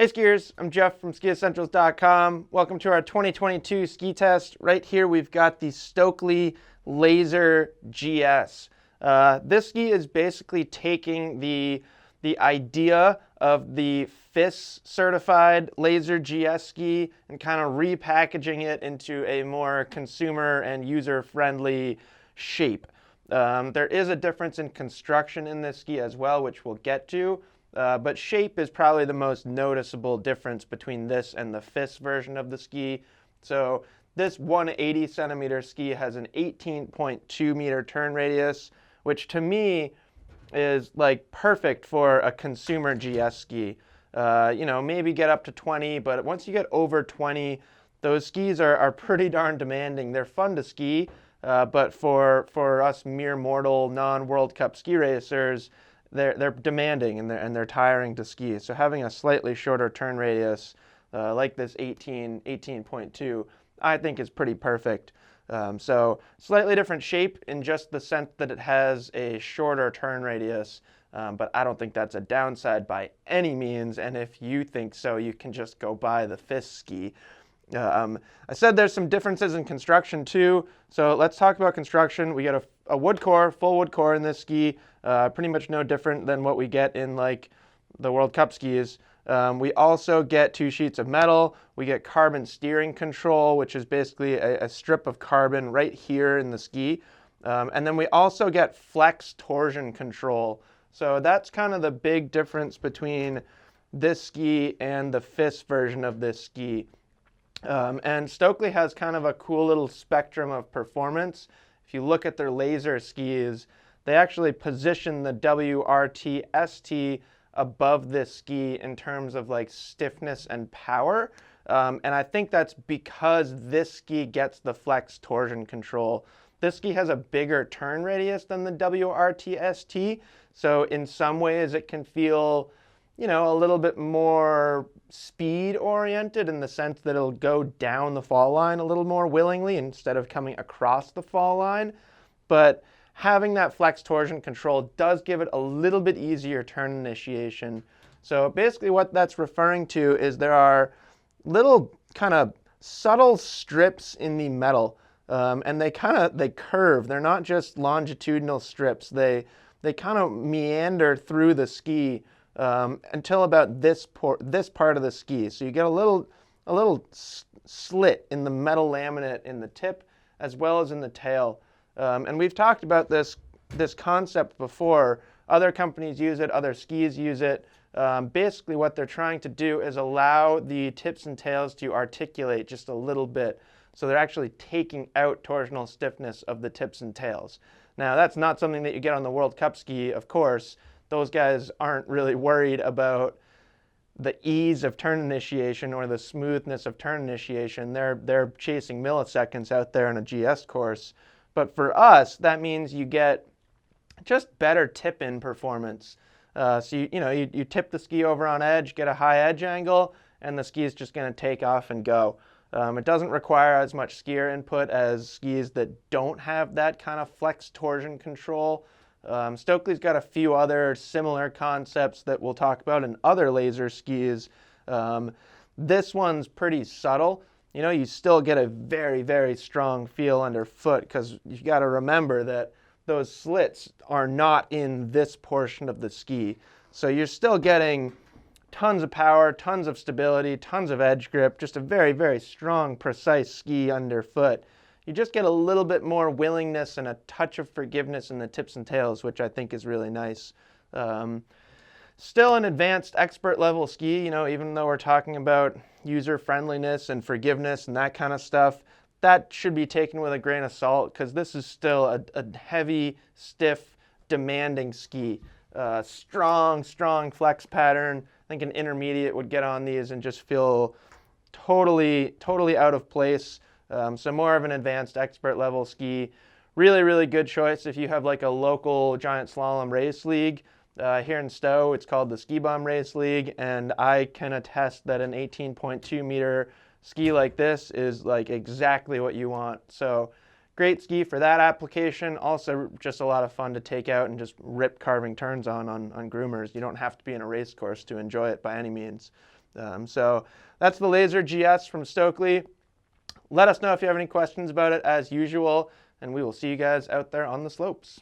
Hey skiers, I'm Jeff from skiessentials.com. Welcome to our 2022 ski test. Right here we've got the Stockli Laser GS. This ski is basically taking the idea of the FIS certified Laser GS ski and kind of repackaging it into a more consumer and user friendly shape. There is a difference in construction in this ski as well, which we'll get to. But shape is probably the most noticeable difference between this and the FIS version of the ski. So this 180 centimeter ski has an 18.2 meter turn radius, which to me is like perfect for a consumer GS ski. Maybe get up to 20, but once you get over 20, those skis are pretty darn demanding. They're fun to ski, but for us mere mortal non-World Cup ski racers, they're demanding and they're tiring to ski. So having a slightly shorter turn radius like this 18.2, I think is pretty perfect. So slightly different shape in just the sense that it has a shorter turn radius, but I don't think that's a downside by any means. And if you think so, you can just go buy the FIS ski. I said there's some differences in construction too, so let's talk about construction. We get a wood core, full wood core in this ski, pretty much no different than what we get in like the World Cup skis. We also get 2 sheets of metal. We get carbon steering control, which is basically a strip of carbon right here in the ski. And then we also get flex torsion control. So that's kind of the big difference between this ski and the FIS version of this ski. And Stockli has kind of a cool little spectrum of performance. If you look at their laser skis, they actually position the WRT-ST above this ski in terms of like stiffness and power. And I think that's because this ski gets the flex torsion control. This ski has a bigger turn radius than the WRT-ST, so in some ways it can feel a little bit more speed oriented in the sense that it'll go down the fall line a little more willingly instead of coming across the fall line. But having that flex torsion control does give it a little bit easier turn initiation. So basically what that's referring to is there are little kind of subtle strips in the metal, and they curve. They're not just longitudinal strips. They kind of meander through the ski until about this part of the ski. So you get a little slit in the metal laminate in the tip as well as in the tail. And we've talked about this concept before. Other companies use it, other skis use it. Basically what they're trying to do is allow the tips and tails to articulate just a little bit. So they're actually taking out torsional stiffness of the tips and tails. Now that's not something that you get on the World Cup ski, of course. Those guys aren't really worried about the ease of turn initiation or the smoothness of turn initiation. They're chasing milliseconds out there in a GS course. But for us, that means you get just better tip-in performance. So you tip the ski over on edge, get a high edge angle, and the ski is just going to take off and go. It doesn't require as much skier input as skis that don't have that kind of flex torsion control. Stockli's got a few other similar concepts that we'll talk about in other laser skis. This one's pretty subtle. You still get a very, very strong feel underfoot because you've got to remember that those slits are not in this portion of the ski. So you're still getting tons of power, tons of stability, tons of edge grip, just a very, very strong, precise ski underfoot. You just get a little bit more willingness and a touch of forgiveness in the tips and tails, which I think is really nice. Still an advanced expert level ski, even though we're talking about user friendliness and forgiveness and that kind of stuff, that should be taken with a grain of salt because this is still a heavy, stiff, demanding ski. Strong flex pattern. I think an intermediate would get on these and just feel totally out of place. So more of an advanced expert level ski. Really, really good choice if you have like a local giant slalom race league. Here in Stowe, it's called the Ski Bum Race League, and I can attest that an 18.2 meter ski like this is like exactly what you want. So great ski for that application. Also just a lot of fun to take out and just rip carving turns on groomers. You don't have to be in a race course to enjoy it by any means. So that's the Laser GS from Stockli. Let us know if you have any questions about it as usual, and we will see you guys out there on the slopes.